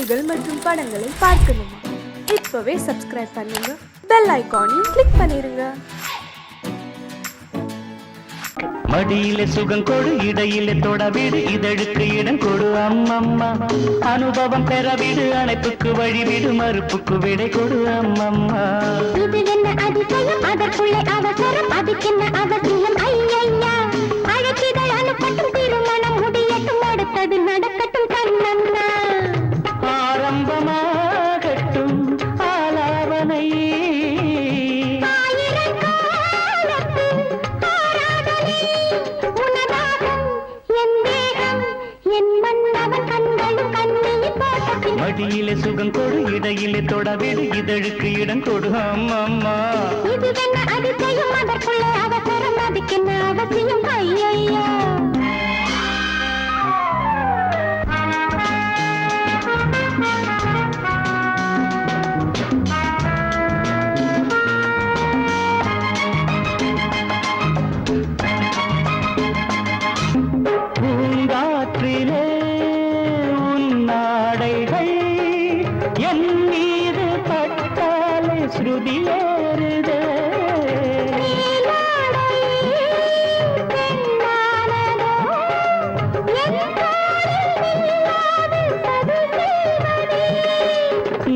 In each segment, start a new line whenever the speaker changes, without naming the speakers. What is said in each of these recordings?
செய்திகள் மற்றும் படங்களை பார்க்கணுமா? இப்பவே சப்ஸ்கிரைப் பண்ணுங்க, பெல் ஐகானையும் கிளிக் பண்ணிருங்க.
மடியிலே சுகம் கொடு, இடையிலே தொட விடு, இதழுக்கு இடம் கொடு அம்மம்மா. அனுபவம் பெற விடு, அணைப்புக்கு வழிவிடு, மறுப்புக்கு விடை கொடு அம்மம்மா.
இது என்ன அதிசயம், அதற்குள்ளே அவசரம், அதுக்கென்ன அவசியம் ஐயா. அழைக்கிதழ் அனுப்பட்டும், திருமணம் முடியட்டும், அடுத்தது நடக்கட்டும் கண்ணம்மா.
ஆரம்பமாகட்டும் ஆலாவனை, மடியிலே சுகம் கொடு, இடையிலே தொட விடு, இதழுக்கு இடம் கொடு அம்மம்மா.
இது என்ன அதிசயம், அதற்குள்ளே அவசரம், அதுக்கென்ன அவசியம் ஐயா.
பூங்காற்றிலே உன்னாடைகள் என் மீது பட்டாலே ஸ்ருதியேறுதே.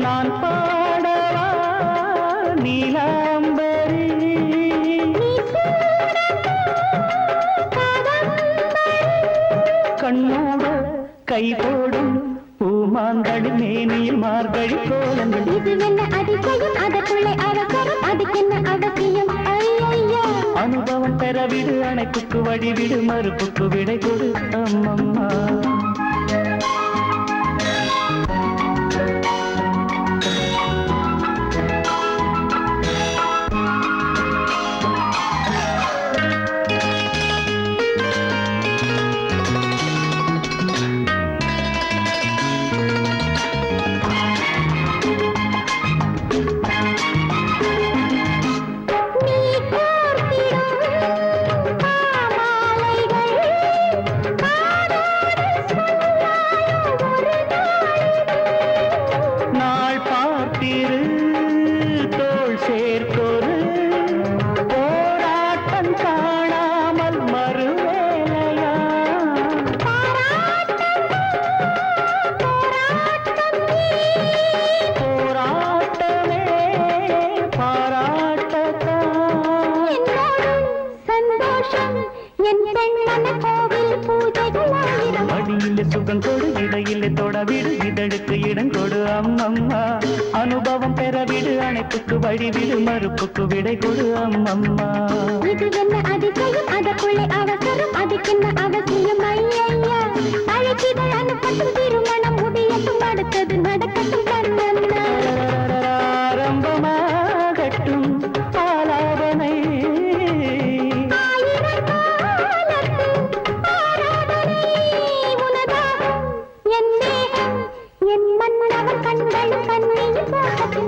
நான் பாடவா நீலாம்பரி, கண்ணோட கை போடும் பூமாங்கடி, மேனியில் மார்கழி கோலங்கள்.
இது என்ன அதிசயம், அதற்குள்ளே அவசரம், அதுக்கென்ன அவசியம் ஐயா.
அனுபவம் பெற விடு, அணைப்புக்கு வழிவிடு, மறுப்புக்கு விடை கொடு அம்மம்மா. நாள் பார்த்திரு தோள் சேர்க்கொரு, போராட்டம் காணாமல் மறுவேலையா. போராட்டமே பாராட்டத்தான்.
சந்தோஷம் என் பெண்ணன கோவில் பூஜைகள் ஆயிரம்.
மடியிலே சுகம் கொடு, இடையிலே தொட விடு, இதழுக்கு இடம் கொடு அம்மம்மா. அனுபவம் பெற விடு, அணைப்புக்கு வழிவிடு, மறுப்புக்கு விடை கொடு அம்மம்மா.
இது என்ன அதிசயம், அதற்குள்ளே அவசரம், அதுக்கென்ன அவசியம் ஐயா. அழைக்கிதழ் அனுப்பட்டும், திருமணம் முடியட்டும், அடுத்தது நடக்கட்டும் கண்ணம்மா.
ஆரம்பமாகட்டும் ஆலாபனை,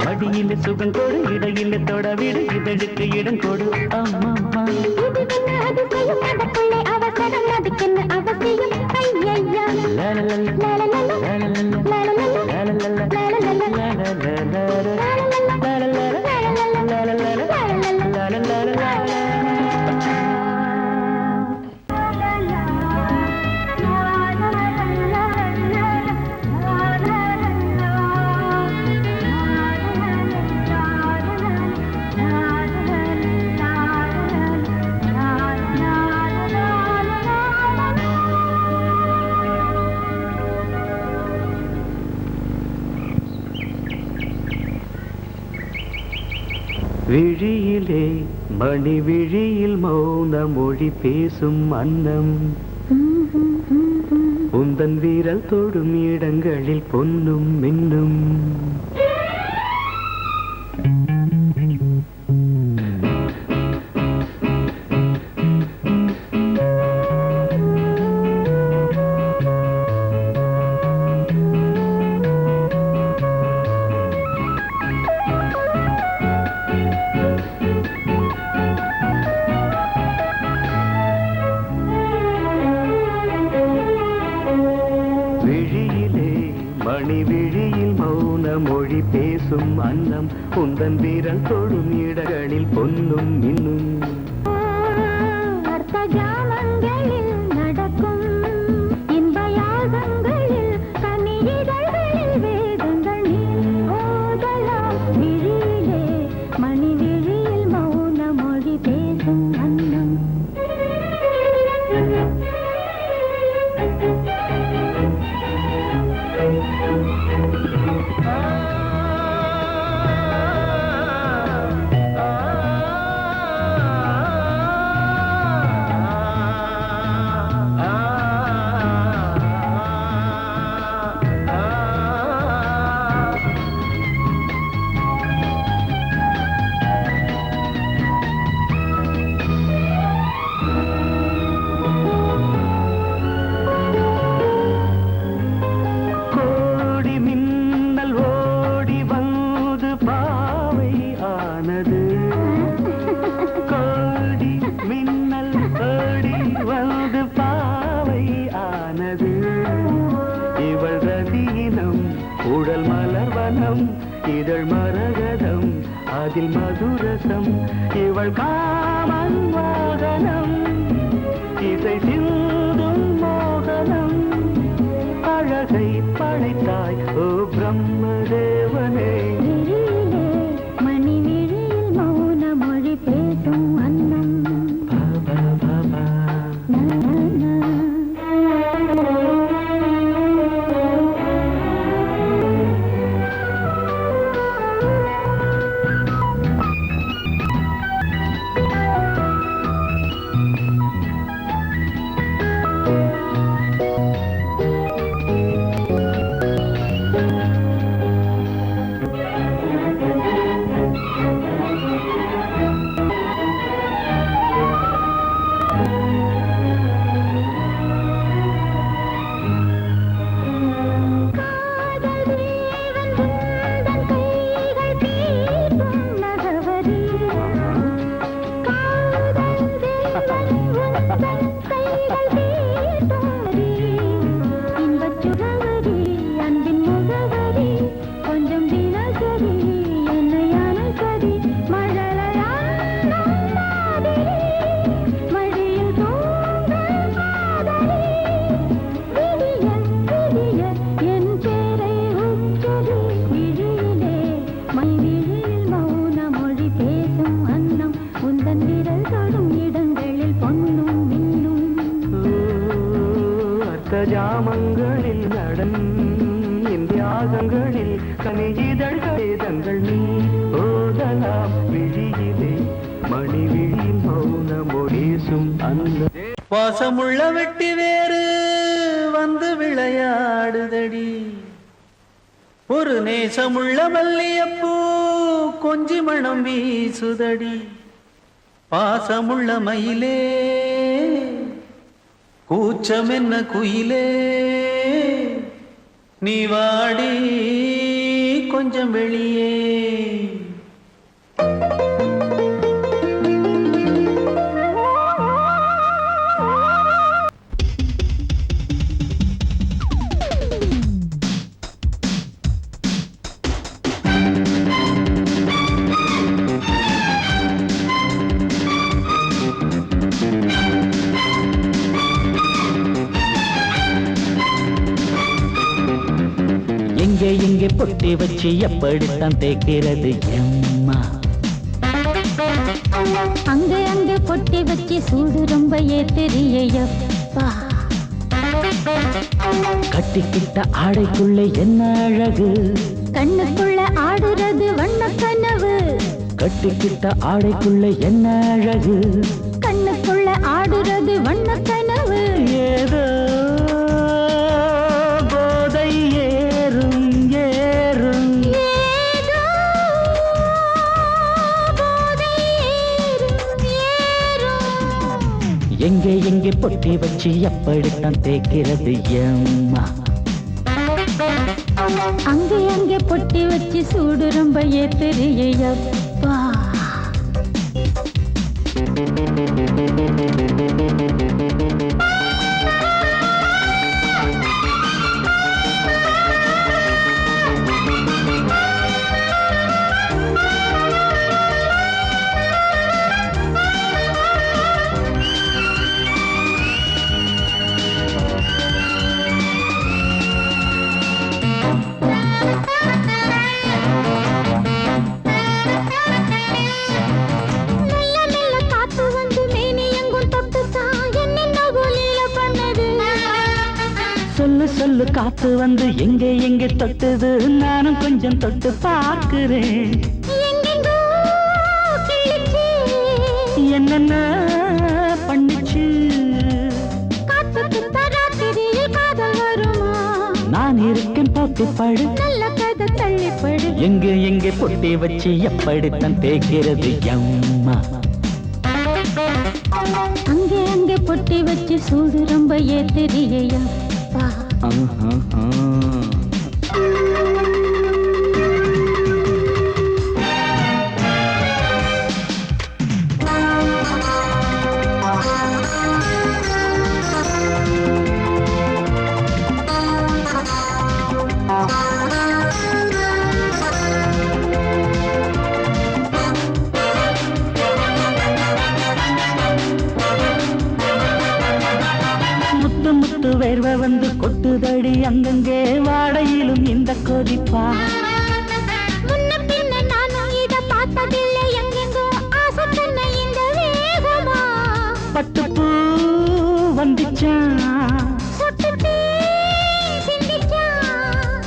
மடியிலே சுகம் கொடு, இடையிலே தொட விடு, இதழுக்கு இடம் கொடு அம்மம்மா.
இது என்ன அதிசயம், அதற்குள்ளே அவசரம், அதுக்கென்ன அவசியம் ஐயா.
லாலலல,
லாலலல,
லாலலல,
லாலலல,
லாலலல,
லாலலல,
விழியிலே மணி விழியில் மௌன மொழி பேசும் அன்னம், உந்தன் வீரல் தொடும் இடங்களில் பொன்னும் மின்னும். விழியில் மௌன மொழி பேசும் அன்னம் உந்தன் வீரல் தொடும் இடங்களில் பொன்னும் இன்னும்
அர்த்த ஜாமங்களில் நடக்கும் இன்ப யாகங்களில் கனியிதழ்களில் வேதங்கள் நீ ஓதலாம் விழியிலே மணி விழியில் மௌன மொழி பேசும் அன்னம் உடல் மலர்வனம் இதழ் மரகதம் அதில் மதுரசம் இவள் காமன் வாகனம் இசை சிந்தும் மோகனம் அழகை படைத்தாய் ஓ பிரம்மதேவனே மணி விழியில் மௌன மொழி பேசும் அன்னம்
ஜாமங்களில் நடன் இந்தியாகங்களில் கனியிதழ்கள் நீ ஓதலாம் விழியிலே மணி விழியில் மௌன மொழிசும் அந்த வாசமுள்ள வெட்டி வேறு வந்து விளையாடுதடி ஒரு நேசமுள்ள மல்லியப்பூ கொஞ்சி மணம் வீசுதடி பாசமுள்ள மயிலே கூச்சம் என்ன குயிலே நீ வாடி கொஞ்சம் வெளியே எங்கே எங்கே பொட்டி வச்சு எப்படித்தான் தேக்கிறது எம்மா
அங்க அங்க பொட்டி வச்சு சூடு ரொம்ப ஏத்தெரியப்பா
கட்டிக்கிட்ட ஆடைக்குள்ள என்ன அழகு
கண்ணுக்குள்ள ஆடுறது வண்ண கனவு
கட்டிக்கிட்ட ஆடைக்குள்ள என்ன அழகு
கண்ணுக்குள்ள ஆடுறது வண்ண கனவு
ஏதோ போதை ஏறும் ஏறும்
ஏதோ போதை ஏறும் ஏறும்
எங்கே எங்கே பொட்டி வச்சு எப்படித்தான் தேக்கிறது எம்மா
அங்கே அங்கே பொட்டி வச்சு சூடு ரொம்ப ஏத்தெரியப்பா
காத்து வந்து எங்கே எங்கே தொட்டது நானும் கொஞ்சம் தொட்டு பார்க்கிறேன்.
எங்கெங்கோ கிழிச்சு
என்னென்ன பண்ணிச்சு
காத்துக்கு ராத்திரியில் காதல் வருமா?
நான் இருக்கேன் போட்டி படு
நல்ல கதை தள்ளிப்படு.
எங்கே எங்கே பொட்டி வச்சு எப்படித்தான் தேய்க்கிறது அம்மா.
அங்கே அங்கே பொட்டி வச்சு சூடு ரொம்ப ஏத்தெரியையா.
முத்து முத்து வேர்வை வந்து கொட்டுதடி அங்கங்கே வாடையிலும் இந்த கொதிப்பா.
முன்ன பின்ன நானும் இத பார்த்ததில்லை எங்கெங்கோ ஆசை தன்னை இந்த வேகமா.
பட்டுப்பூ வந்துச்சான்
சொட்டுத்தே சிந்திச்சான்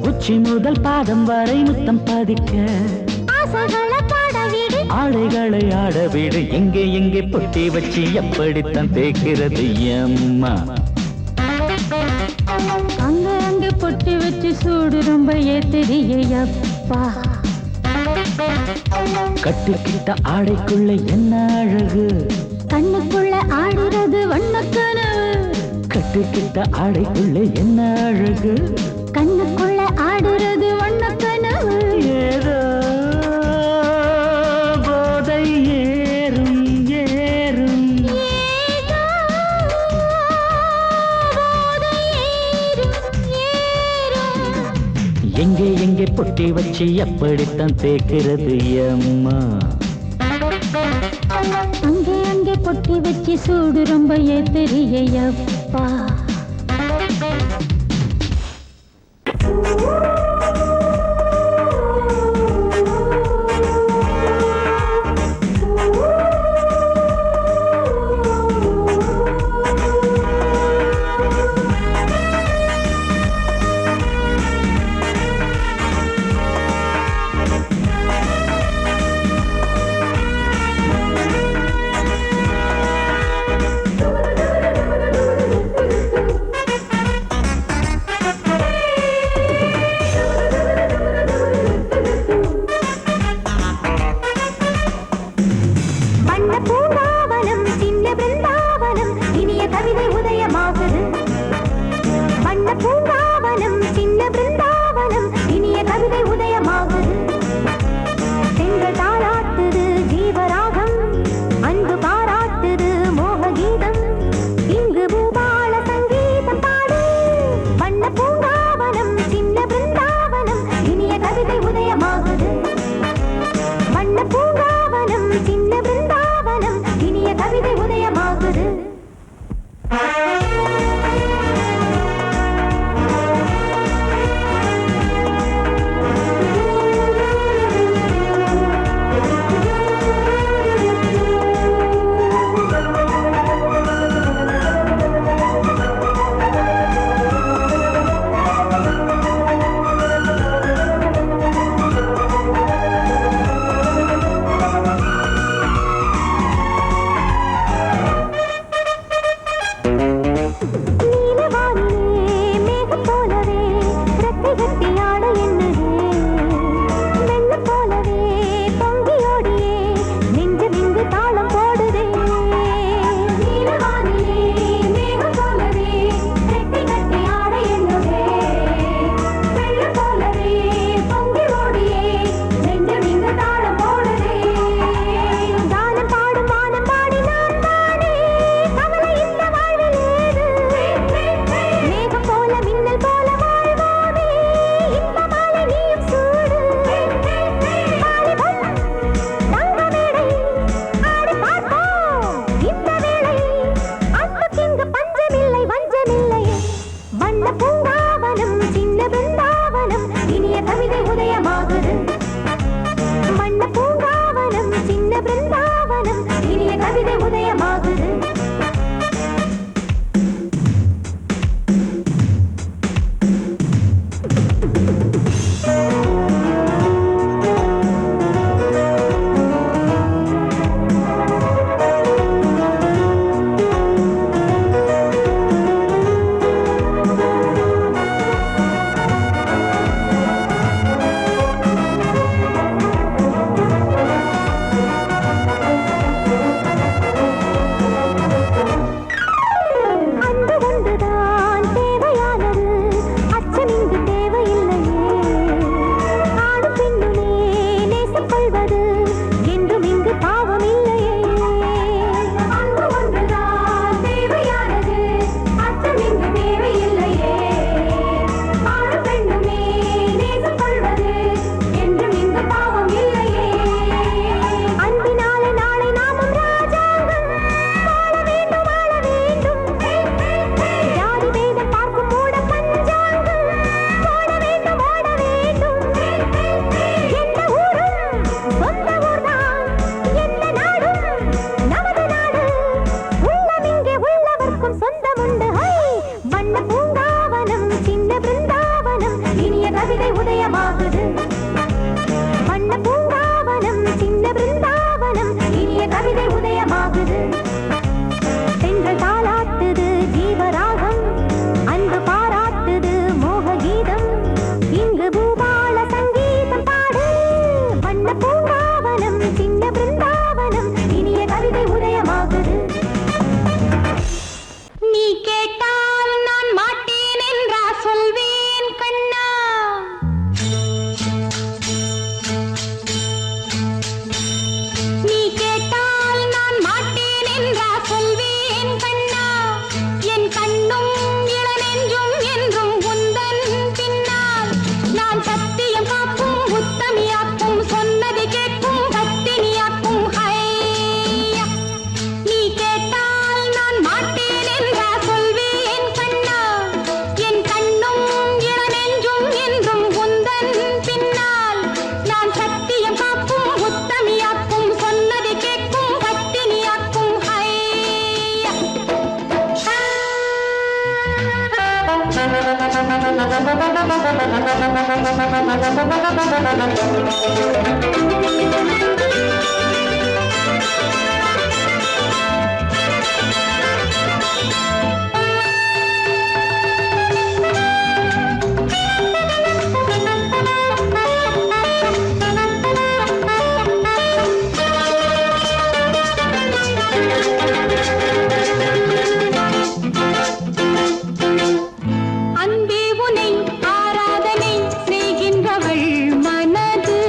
உச்சி முதல் பாதம் வரை முத்தம் பதிக்க
ஆசைகளை பாட விடு.
ஆடைகளை ஆட வீடு எங்கே எங்கே பொட்டி வச்சு எப்படித்தான் தேய்க்கிறது அம்மா.
அங்க அங்க பொட்டி வச்சு சூடு ரொம்ப ஏத்தெரியப்பா.
கட்டிக்கிட்ட ஆடைக்குள்ள என்ன அழகு
கண்ணுக்குள்ள ஆடுறது வண்ண கனவு.
கட்டிக்கிட்ட ஆடைக்குள்ள என்ன அழகு
கண்ணுக்குள்ள ஆடுறது வண்ண கனவு.
ஏதோ போதை ஏறும் ஏறும்
ஏதோ போதை ஏறும் ஏறும்.
எங்கே எங்கே பொட்டி வச்சு எப்படித்தான் தேய்க்கிறது அம்மா.
அங்கே அங்கே பொட்டி வச்சு சூடு ரொம்ப ஏத்தெரியப்பா. உதயமாகுது வண்ண பூங்காவனம் சின்ன பிருந்தாவனம் இனிய கவிதை உதயமாகுது பெண்கள் தாளாட்டுது ஜீவராகம் அன்பு பாராட்டுது மோக கீதம் இங்கு பூபால சங்கீதம் பாடு வண்ண பூங்காவனம் சின்ன பிருந்தாவனம் இனிய கவிதை உதயமாகுது நீ கேட்டால் நான் மாட்டேன் என்றா சொல்வேன் கண்ணா நீ கேட்டால் நான் மாட்டேன் என்றா சொல்வேன் கண்ணா என் கண்ணும் இளநெஞ்சும் என்றும் உந்தன் பின்னால் நான் சத்தியம் காக்கும் உத்தமியாக்கும் சொன்னதை கேட்கும் பத்தினியாக்கும் ஹையா நீ கேட்டால் நான் மாட்டேன் என்றா சொல்வேன் கண்ணா என் கண்ணும் இளநெஞ்சும் என்றும் உந்தன் பின்னால் நான் சத்தியம் காக்கும் உத்தமியாக்கும் சொன்னதை கேட்கும் பத்தினியாக்கும் ஹையா அன்பே உனை ஆராதனை செய்கின்றவள் மனது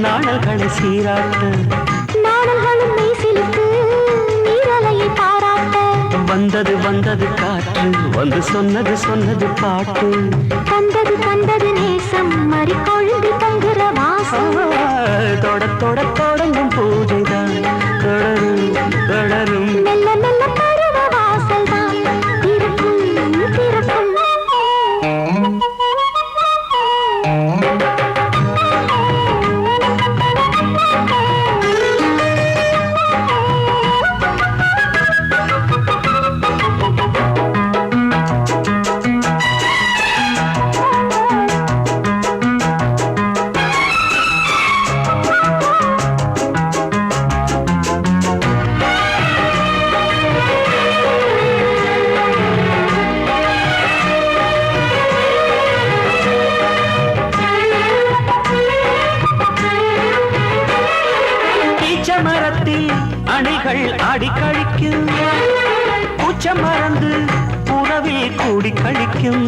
நாணல்களை சீராட்ட
நாணல்களும் மெய்சிலுக்கு நீரலையை பாராட்ட
வந்தது வந்தது காற்று வந்து சொன்னது சொன்னது பாட்டு
தந்தது தந்தது நேசம் மறி கொழுந்து தங்குற வாசம்
தொட தொட தொடங்கும் பூஜைதான் தொடரும் தொடரும்
மெல்ல மெல்ல பருவ வாசல் தான் திறக்கும் திறக்கும்
மரத்தில் அணைகள் ஆடி கழிக்கும் பூச்சம் மறந்து உறவில் கூடி கழிக்கும்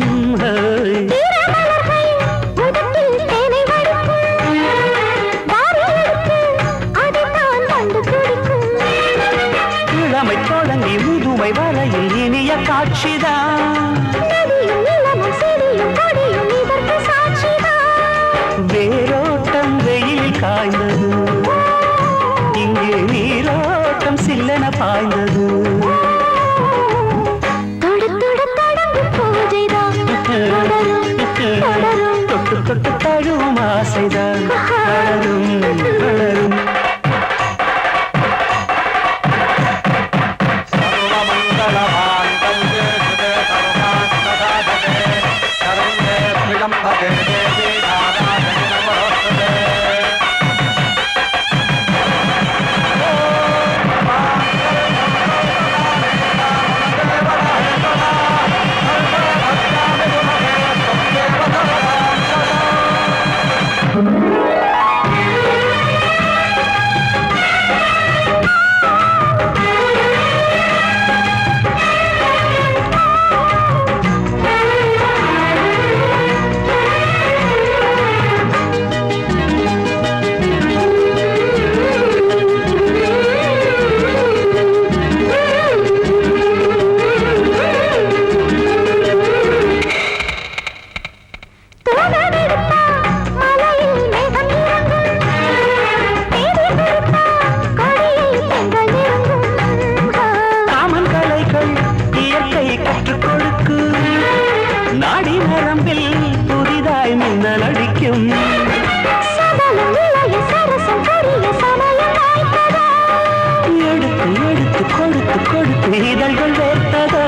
இளமை தொடங்கி முதுமை வரையில் இனிய காட்சிதான் வேரோட்டம் வெயில் காய்ந்தது இங்கே நீரோட்டம் சில்லென பாய்ந்தது தொட்டு தொட்டு தழுவும் ஆசைதான் வளரும் வளரும் நாடி நரம்பில் புதிதாய் மின்னல் அடிக்கும் எடுத்து எடுத்து கொடுத்து கொடுத்து இதழ்கள் வேர்த்ததோ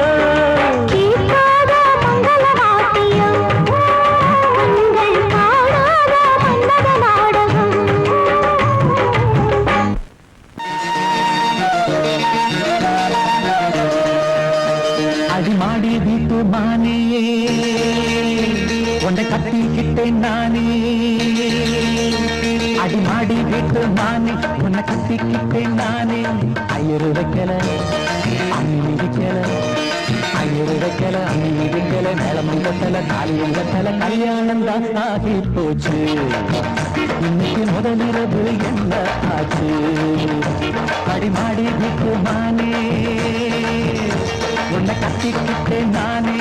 அடிமாடி வீட்டு மானியே உன்னை கட்டிக்கிட்டேன் நானே அடிமாடி வீட்டு மானே உன்னை கட்டிக்கிட்டேன் நானே ஐயரு வைக்கல அம்மி மிதிக்கல ஐயரு வைக்கல அம்மி மிதிக்கல மேளமங்கத்தல தாலியங்கத்தல கல்யாணம் தான் ஆகி போச்சு இன்னைக்கு முதலிரவு என்ன ஆச்சு அடிமாடி வீட்டு மானே உன்னை கட்டிக்கிட்டேன் நானே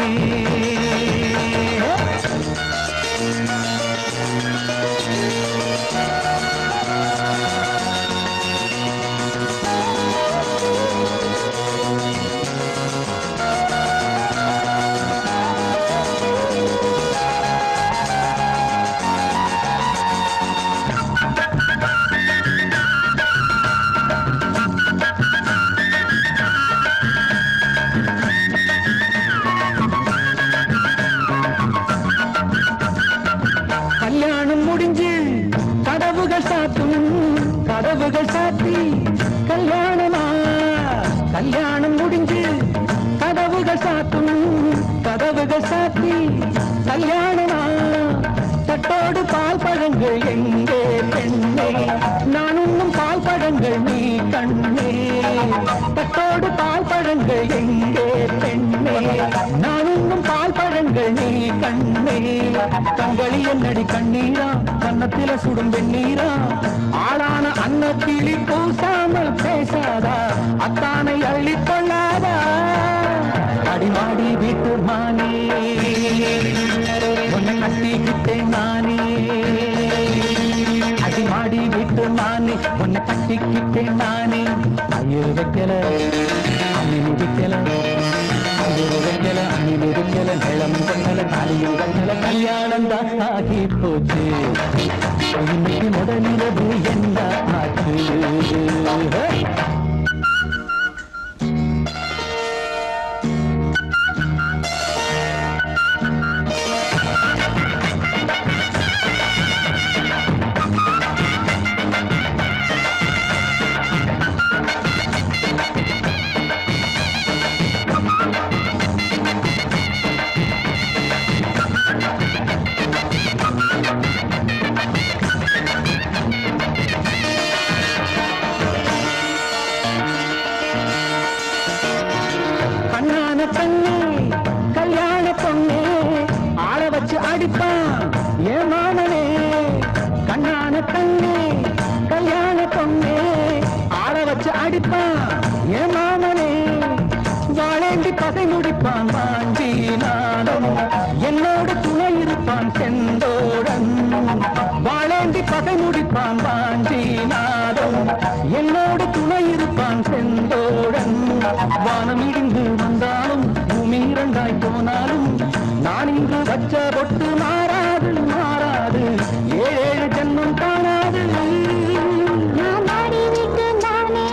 கல்யாணம் முடிஞ்சு கதவுகள் சாத்தும் கதவுகள் சாத்தி கல்யாணமா கல்யாணம் முடிஞ்சு கதவுகள் சாத்தும் கதவுகள் சாத்தி கல்யாணமா தட்டோடு பால் பழங்கள் எங்கே பெண்ணே நான் உண்ணும் பால் பழங்கள் நீ கண்ணே தட்டோடு பால் பழங்கள் எங்கே பெண்ணே நான் உண்ணும் பால் பழங்கள் நீ கண்ணே கண்களி என்னடி கண்ணீரா கண்ண கன்னத்தில சுடும் வெண்ணீரா ஆளான அன்னக்கிளி பூசாமல் பேசாதா அத்தானை அள்ளி கொள்ளாதா அடிமாடி வீட்டு மானே உன்னை கட்டிக்கிட்டேன் நானே அடிமாடி வீட்டு மானே உன்னை கட்டிக்கிட்டேன் நானே ஐயோ வைக்கல அம்மினி வைக்கல ஐயோ வைக்கல அம்மினி வைக்கல நிலம் கொண்டல தாலியும் கண்டல கல்யாணம் தான் ஆகி போச்சு இன்னைக்கு முதலிரவு என்ன ஆச்சு கல்யாண பொண்ணே ஆள வச்சு அடிப்பான் ஏ மாமனே கண்ணான கண்ணே கல்யாண பொண்ணே ஆள வச்சு அடிப்பான் ஏ மாமனே வாழேண்டி பகை முடிப்பான் வாஞ்சி நானும் என்னோடு துணை இருப்பான் செந்தோடன் வாழேண்டி பகை முடிப்பான் வாஞ்சி நானும் என்னோடு துணை இருப்பான் செந்தோடன் வானம் இடிந்து வந்தாலும் பூமி இரண்டாய் போனாலும் நான் இங்கு வச்ச பொட்டு மாறாது மாறாது ஏழு ஜென்மம் காணாது
நான் மாடி விட்டு நானே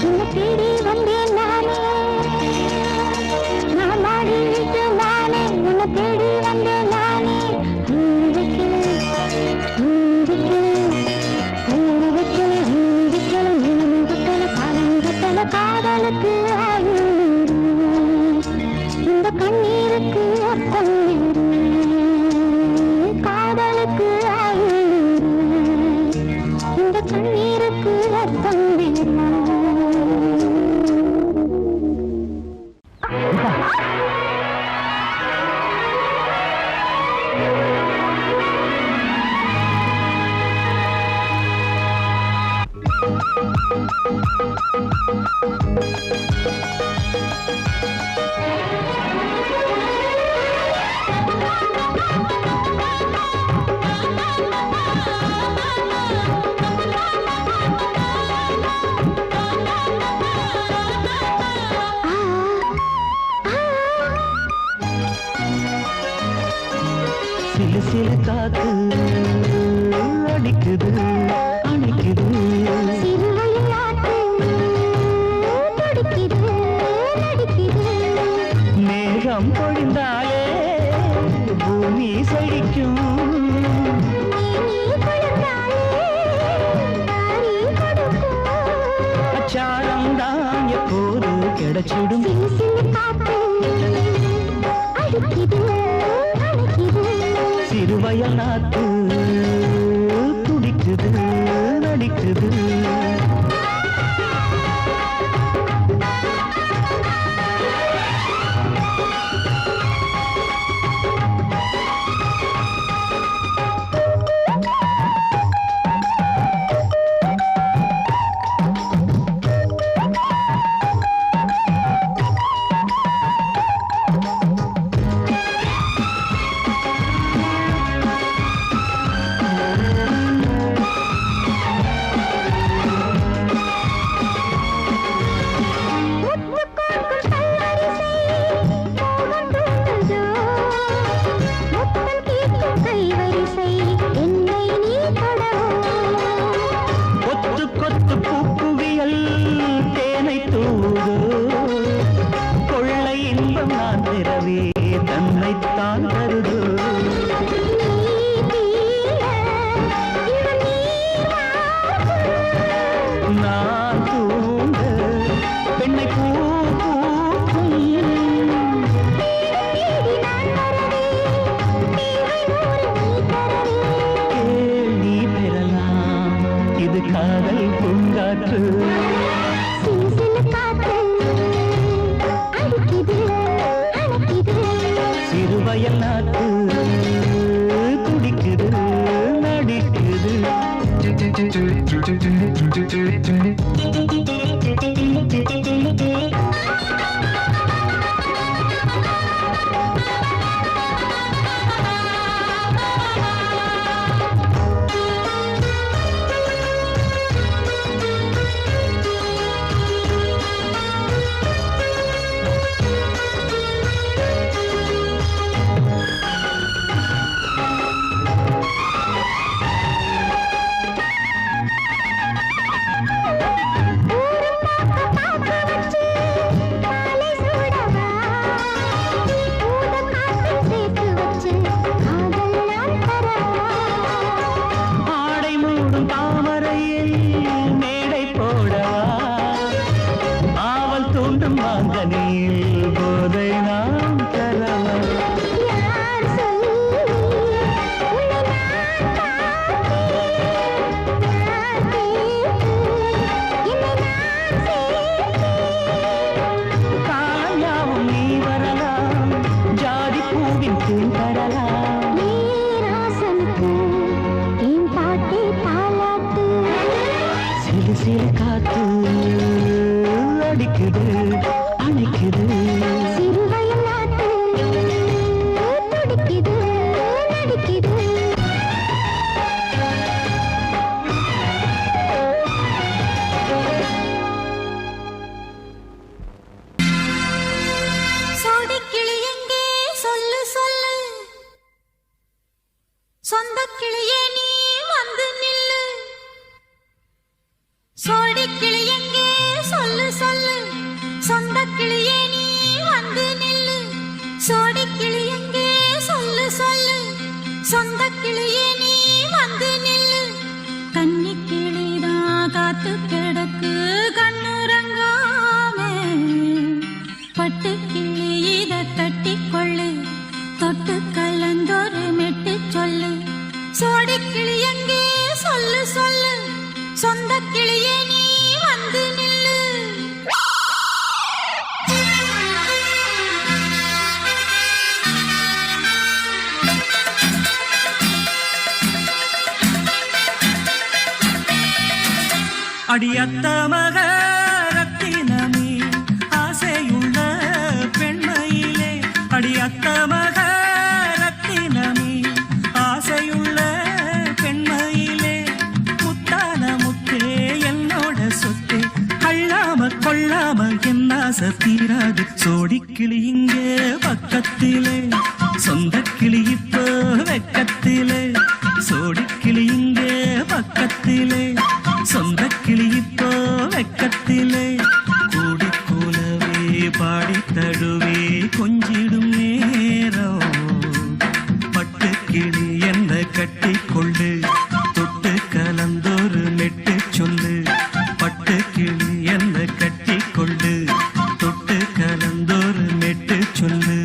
உன்னை தேடி வந்தேன் நானே நான் மாடி விட்டு நானே உன்னை தேடி வந்தேன் நானே காதலுக்கு இந்த கண்ணீருக்கு அர்த்தம் காதலுக்கு இந்த கண்ணீருக்கு அர்த்தம்
சிலு சிலு காத்து அடிக்குது அணைக்குது மேகம் பொழிந்தாலே பூமி செழிக்கும் அச்சாரம் தான் எப்போது கிடைச்சிடும் சிறுவயல் நாத்து துடிக்குது நடிக்குது தன்னைத்தான் தருது நான் தூங்க பெண்ணை பூ பூக்கும் கேள்வி பெறலாம் இது காதல் பூங்காற்று சிறுவயல் நாட்டு துடிக்குது மேனியில் போதை நாம் தரவா
யார் சொல்லி உன்னை நான் பார்த்தேன் யார் கேட்டு என்னை நான் சேர்த்தேன்
காயாவும் நீ வரலாம் ஜாதி பூவின் தேன் தரலாம்
நீராசனுக்கு என் பாட்டே தாலாட்டு
சிறு சிறு காத்து அடிக்குது அணைக்குது
சிறுவயல் நாட்டு துடிக்குது நடிக்குது சோடிக்கிளி எங்கே சொல்லு சொல்லு சொந்த கிளியே நீ வந்து நில்லு சோடிக்கிளி எங்கே சொல்லு சொல்லு சொந்த கிளியே நீ வந்து நில்லு சோடிக்கிளி எங்கே சொல்லு சொல்லு சொந்த கிளியே நீ வந்து நில்லு கன்னி கிளிதான் காத்து கிடக்கு கண்ணுறங்காமே பட்டு கிளி இத கட்டிக்கொள்ளு தொட்டு கலந்தொரு மெட்டு சொல்லு சோடி கிளி எங்கே சொல்லு சொல்லு சொந்த கிளியே நீ வந்து நில்லு
அடியத்த மக ரத்தினமே ஆசையுள்ள பெண்மையிலே அடியத்த மக ரத்தினமே ஆசையுள்ள பெண்மையிலே முத்தான முத்தே என்னோட சொத்து அள்ளாம கொள்ளாம என்ன தீராது சோடிக்கிளி இங்கே பக்கத்திலே சொந்த கிளி இப்போ வெக்கத்திலே சோடிக்கிளி இங்கே பக்கத்திலே சொந்த கிளி இப்போ வெக்கத்திலே கூடி கூலவே பாடி தடுவே கொஞ்சிடும் நேரம் பட்டு கிளி என்ன கட்டி கொள்ளு தொட்டு கலந்தொரு மெட்டு சொல்லு பட்டு கிளி என்ன கட்டி கொள்ளு தொட்டு கலந்தொரு மெட்டு சொல்லு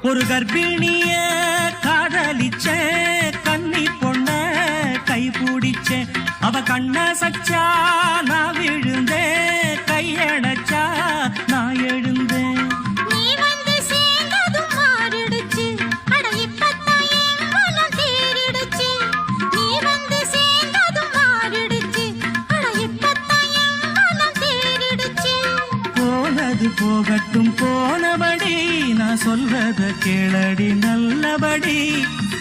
ஒரு கர்ப்பிணிய காதலிச்ச கன்னி பொண்ண கை பிடிச்ச அவ கண்ண சச்சா நான் விழுந்தேன் கையடைச்சா நான் எழுந்தேன்
நீ வந்து சேர்ந்ததும் மாறிடுச்சு அட இப்பத்தான் என் மனம் தேறிடுச்சு நீ வந்து சேர்ந்ததும் மாறிடுச்சு அட இப்பத்தான் என் மனம் தேறிடுச்சு
போனது போகட்டும் போனபடி நான் சொல்றத கேளடி நல்லபடி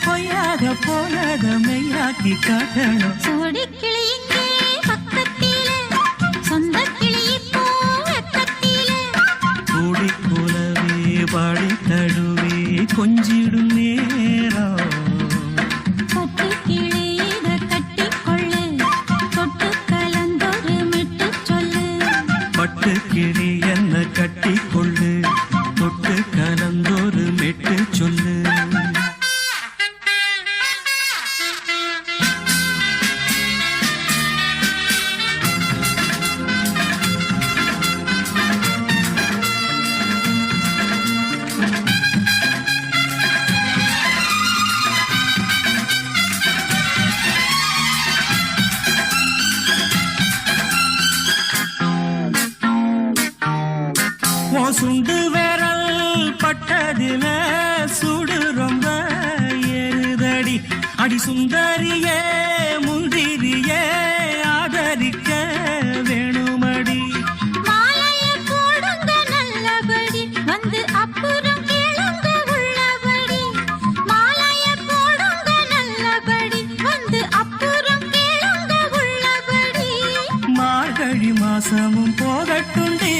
பொய்யாக போனத மெய்யாக்கி காட்டணும்
சோடி கிளி இங்கே பக்கத்திலே சொந்த கிளி இப்போ வெக்கத்திலே
கூடி கூலவே பாடி தழுவே கொஞ்சிடும் நேரம்
பட்டு கிளி இத கட்டிக்கொள்ளு தொட்டு கலந்தொரு மெட்டு சொல்லு
பட்டு கிளி என்ன கட்டி கொள்ளு தொட்டு கலந்தொரு மெட்டு சொல்லு சுண்டு விரல் பட்டதில சுடு ரொம்ப ஏறுதடி அடி சுந்தரியே முந்திரியே ஆதரிக்க வேணுமடி
மாலைய போடுங்க நல்லபடி வந்து அப்புறம் கேளுங்க உள்ளபடி மாலைய போடுங்க நல்லபடி வந்து அப்புறம் கேளுங்க உள்ளபடி
மார்கழி மாசமும் போகட்டுண்டி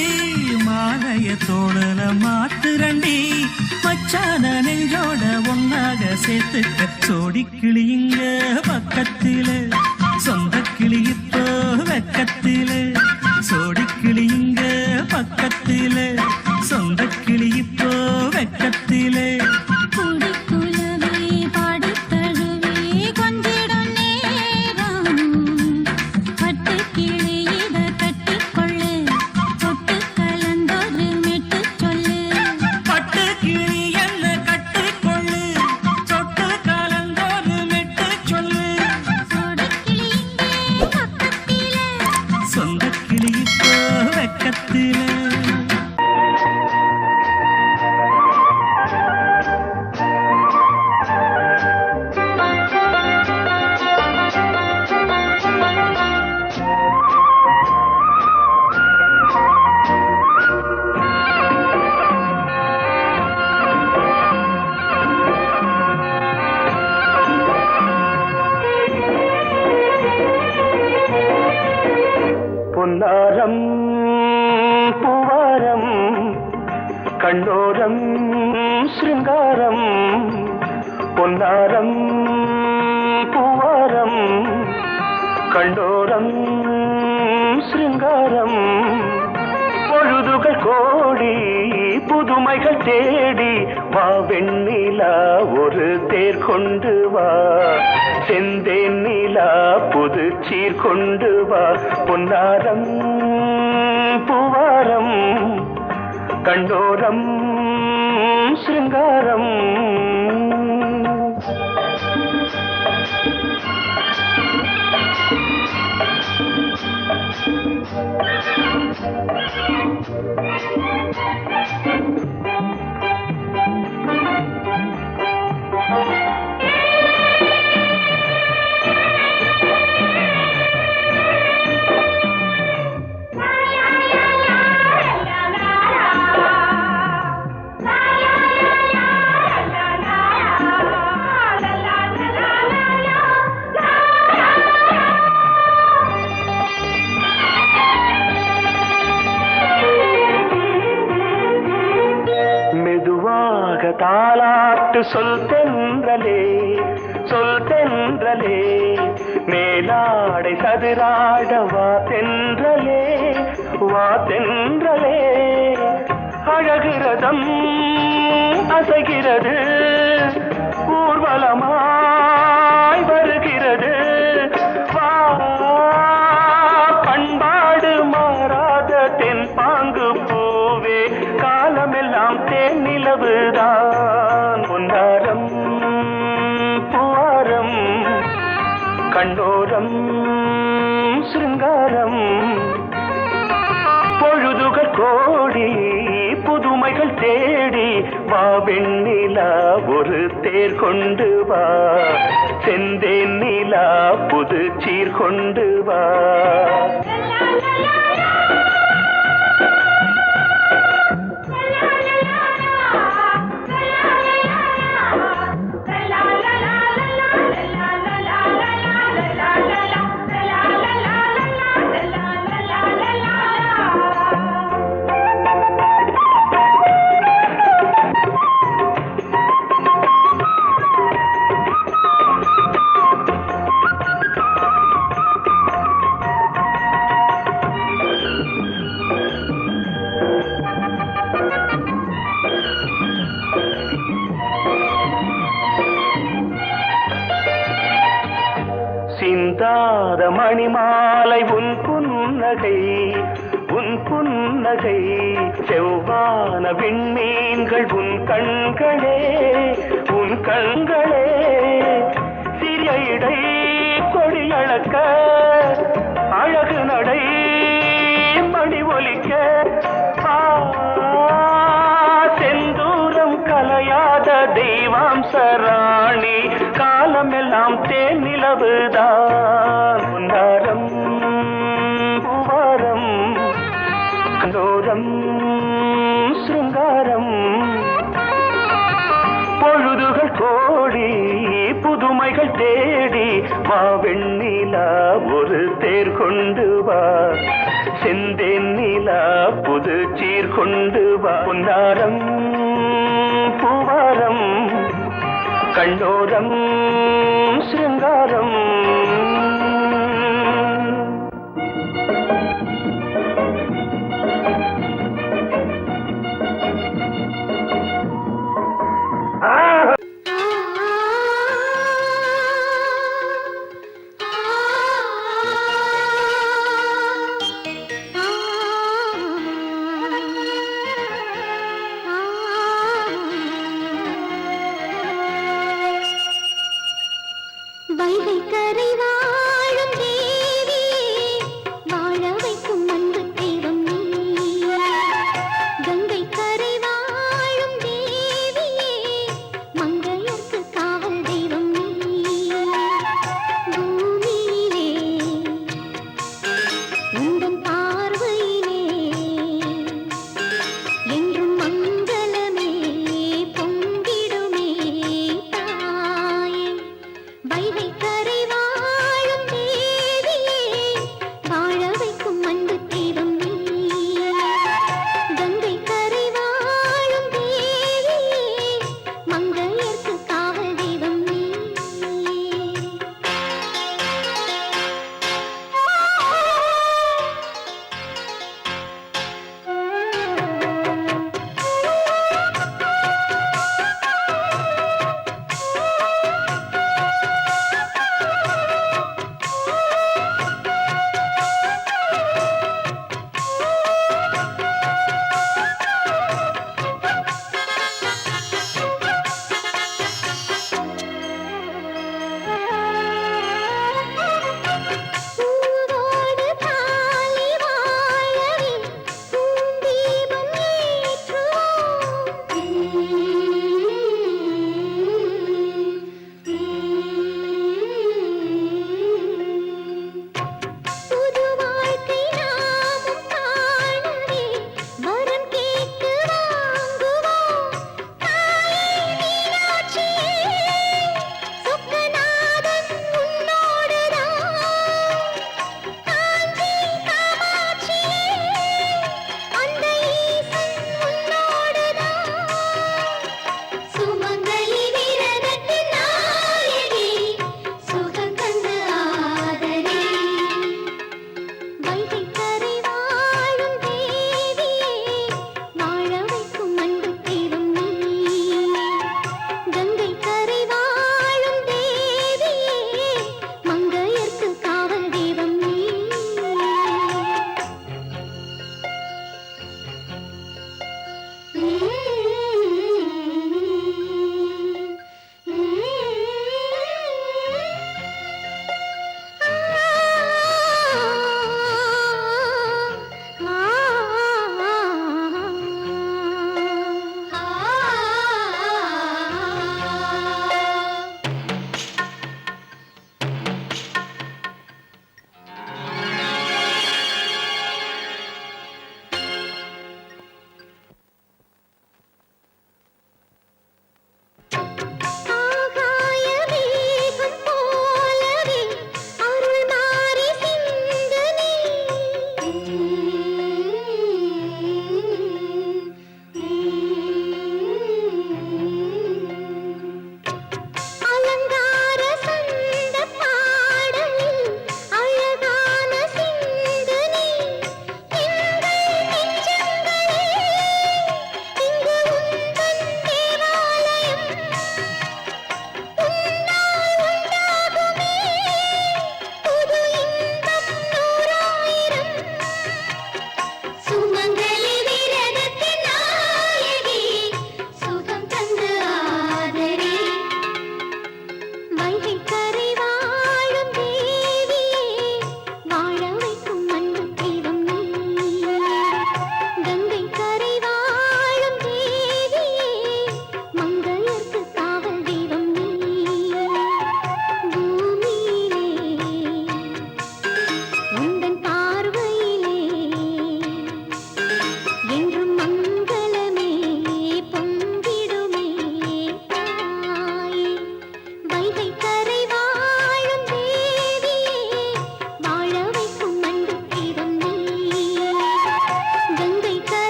மாலைய தோழல மாத்துரண்டி
மச்சான நெஞ்சோட ஒன்னாக சேர்த்துக்க சோடி கிளியுங்க பக்கத்தில சொந்த கிளி இப்போ வெக்கத்தில சோடி கிளியுங்க பக்கத்தில சொந்த கிளி இப்போ வெக்கத்தில
குடிக்குலவே பாடித் தழுவி கொஞ்சிடும் நேரம். பட்டுக் கிளி இத கட்டிக்கொள்ளு, தொட்டு கலந்தொரு மெட்டுச் சொல்லு.
பட்டு கிளி என்ன கட்டிக்கொள்ளு சொட்டு கலந்தோரு மெட்டு சொல்லு
சோடிக் கிளி இங்கே பக்கத்திலே.
சொந்த கிளி இப்போ வெக்கத்தில
பொன்னாரம் பூவாரம் கண்ணோரம் சிருங்காரம் பொன்னாரம் பூவாரம் கண்ணோரம் சிருங்காரம் பொழுதுகள் கோடி புதுமைகள் தேடி வா வெண்ணிலா ஒரு தேர் கொண்டு வா செந்தேன் நிலா புது சீர் கொண்டு வா பொன்னாரம் பூவாரம் கண்டோரம் சிருங்காரம் மெதுவாக தாலாட்டு சொல் தென்றலே சொல் தென்றலே மேலாடை சதுராட வா தென்றலே வா தென்றலே அழகிறதம் அசைகிறது ஊர்வலமாய் வருகிறது வா பண்பாடு மாறாத தென் பாங்கு பூவே காலமெல்லாம் தேன் நிலவுதான் பொன்னாரம் பூவாரம் கண்ணோரம் சிருங்காரம் பொழுதுகள் கோடி புதுமைகள் தேடி வா வெண்ணிலா ஒரு தேர் கொண்டு வா செந்தேன் நிலா புது சீர் கொண்டு வா சிந்தாத மணிமாலை உன் புன்னகை உன் புன்னகை செவ்வான விண்மீன்கள் உன் கண்களே உன் கண்களே சிறிய இடை கொடியளக்க அழகு நடை மணி ஒலிக்க செந்தூரம் கலையாத தெய்வாம்சராணி காலமெல்லாம் தேன் நிலவுதான் பொன்னாரம் பூவாரம் கண்டோரம் சிருங்காரம் பொழுதுகள் கோடி புதுமைகள் தேடி வா வெண்ணிலா ஒரு தேர் கொண்டு வா செந்தேன் நிலா புது சீர் கொண்டு வா பொன்னாரம் பூவா கண்ணோரம்